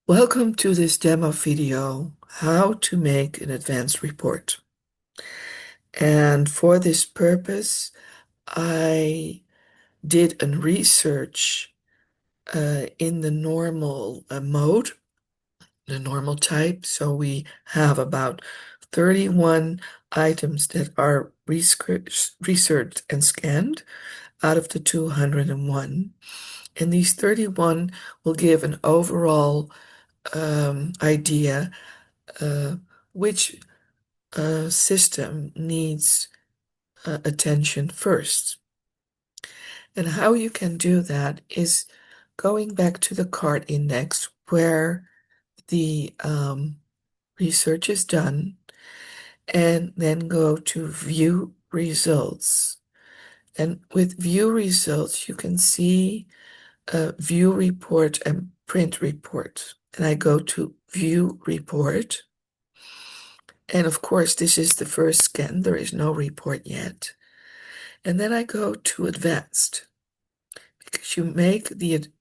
Welcome to this demo video, how to make an advanced report. And for this purpose, I did a research in the normal mode, the normal type. So we have about 31 items that are researched and scanned out of the 201. And these 31 will give an overall idea uh, which system needs attention first. And how you can do that is going back to the cart index where the research is done, and then go to view results. And with view results, you can see view report and print report. And I go to view report. And of course, this is the first scan. There is no report yet. And then I go to advanced, because you make the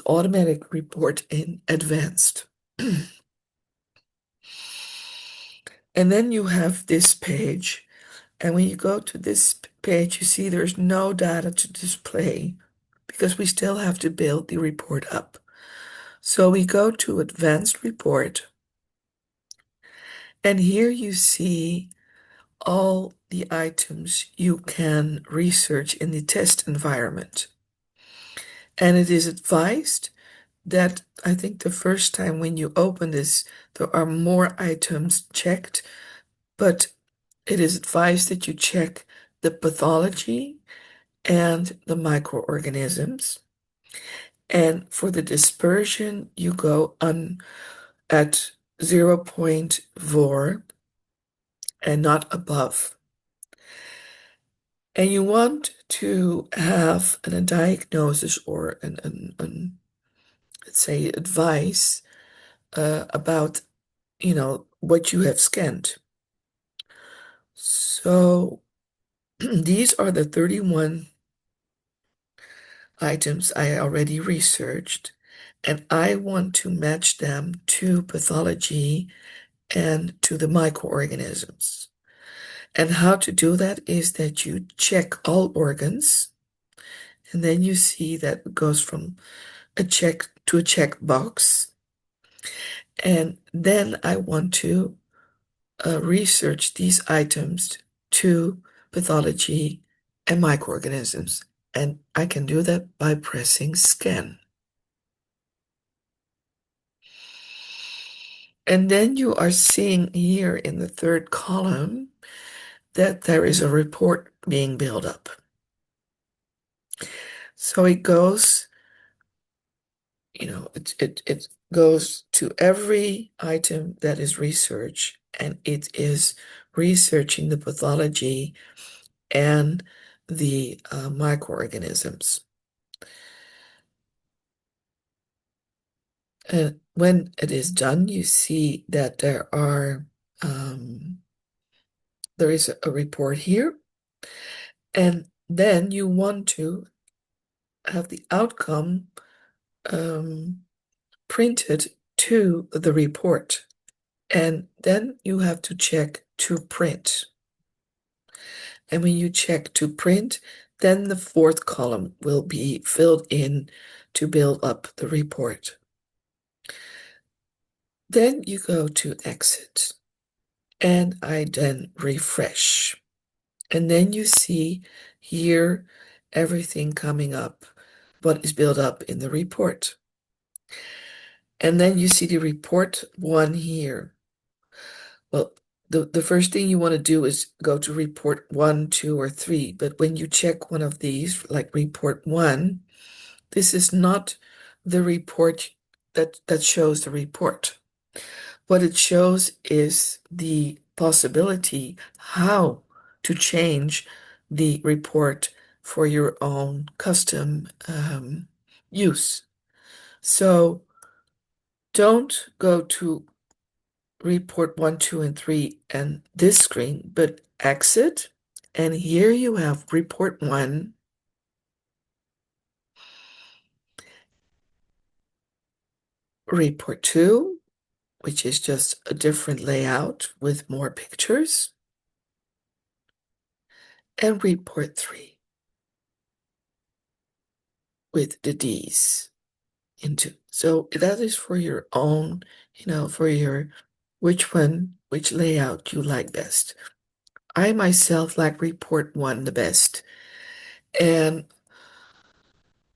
automatic report in advanced. And then you have this page. And when you go to this page, you see there's no data to display because we still have to build the report up. So we go to advanced report. And here you see all the items you can research in the test environment. And it is advised that I think the first time when you open this, there are more items checked, but it is advised that you check the pathology and the microorganisms. And for the dispersion, you go on at 0.4 and not above. And you want to have a diagnosis or let's say advice about what you have scanned. So these are the 31 items I already researched, and I want to match them to pathology and to the microorganisms. And how to do that is that you check all organs, and then you see that it goes from a check to a check box. And then I want to research these items to pathology and microorganisms. And I can do that by pressing scan. And then you are seeing here in the third column that there is a report being built up. So it goes, it goes to every item that is researched, and it is researching the pathology and the microorganisms. And when it is done, you see that there is a report here, and then you want to have the outcome printed to the report, and then you have to check to print. And when you check to print, then the fourth column will be filled in to build up the report. Then you go to exit, and I then refresh. And then you see here everything coming up, what is built up in the report. And then you see the report one here. Well, the first thing you want to do is go to report 1, 2, or 3. But when you check one of these, like report 1, this is not the report that shows the report. What it shows is the possibility how to change the report for your own custom use. So don't go to report 1, 2, and 3 and this screen, but exit. And here you have report 1. Report 2, which is just a different layout with more pictures, and report 3 with the D's into. So that is for your own, for your which layout you like best. I myself like report 1 the best. And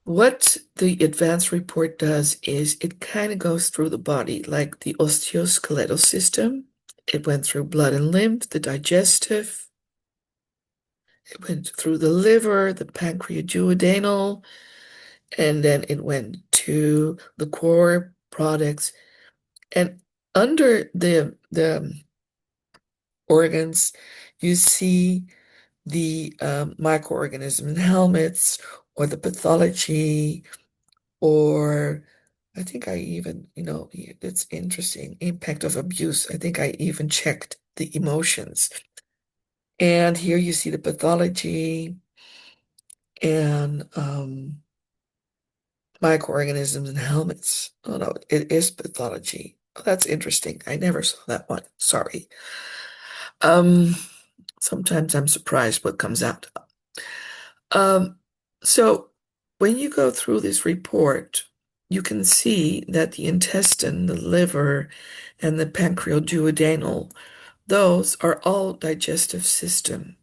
what the advanced report does is it kind of goes through the body, like the osteoskeletal system. It went through blood and lymph, the digestive. It went through the liver, the pancreaduodenal, and then it went to the core products. And under the organs, you see the microorganism in helmets or the pathology, or I think I even, it's interesting, impact of abuse. I think I even checked the emotions. And here you see the pathology and microorganisms in helmets. Oh no, it is pathology. Oh, that's interesting. I never saw that one. Sorry. Um, Sometimes I'm surprised what comes out. Um, so when you go through this report, you can see that the intestine, the liver, and the pancreaduodenal, those are all digestive system.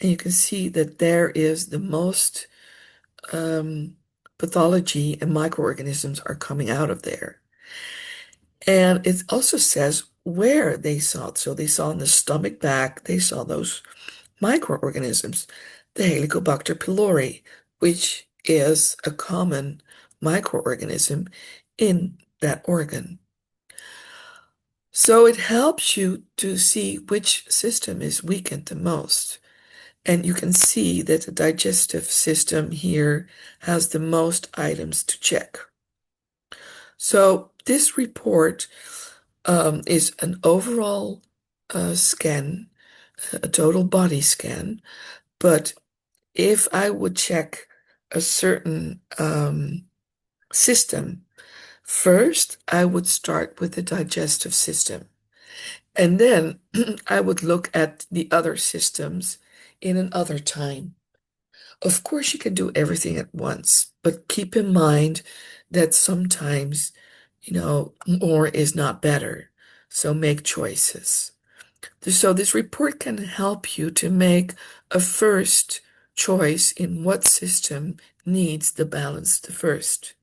And you can see that there is the most um, pathology and microorganisms are coming out of there. And it also says where they saw it. So they saw in the stomach back, they saw those microorganisms, the Helicobacter pylori, which is a common microorganism in that organ. So it helps you to see which system is weakened the most. And you can see that the digestive system here has the most items to check. So this report is an overall scan, a total body scan. But if I would check a certain system, first I would start with the digestive system. And then I would look at the other systems in another time. Of course, you can do everything at once, but keep in mind that sometimes, more is not better. So make choices. So this report can help you to make a first choice in what system needs the balance the first.